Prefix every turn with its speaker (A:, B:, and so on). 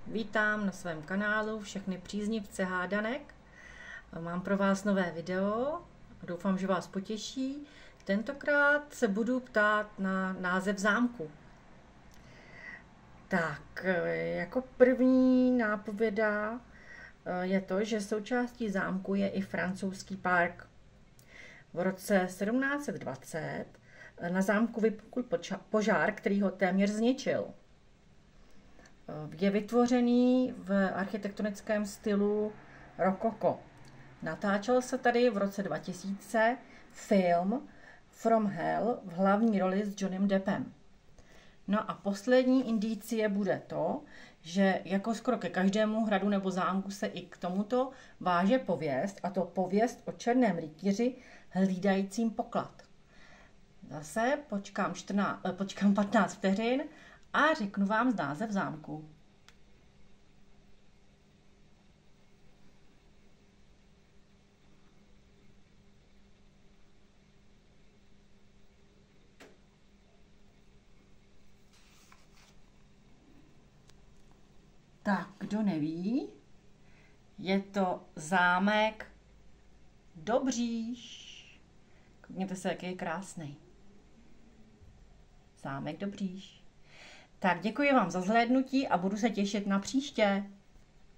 A: Vítám na svém kanálu všechny příznivce hádanek. Mám pro vás nové video. Doufám, že vás potěší. Tentokrát se budu ptát na název zámku. Tak, jako první nápověda je to, že součástí zámku je i francouzský park. V roce 1720 na zámku vypukl požár, který ho téměř zničil. Je vytvořený v architektonickém stylu rokoko. Natáčel se tady v roce 2000 film From Hell v hlavní roli s Johnnym Deppem. No a poslední indicie bude to, že jako skoro ke každému hradu nebo zámku se i k tomuto váže pověst, a to pověst o černém rytíři hlídajícím poklad. Zase počkám 15 vteřin a řeknu vám název zámku. Tak, kdo neví, je to zámek Dobříš. Koukněte se, jaký je krásný. Zámek Dobříš. Tak děkuji vám za zhlédnutí a budu se těšit na příště.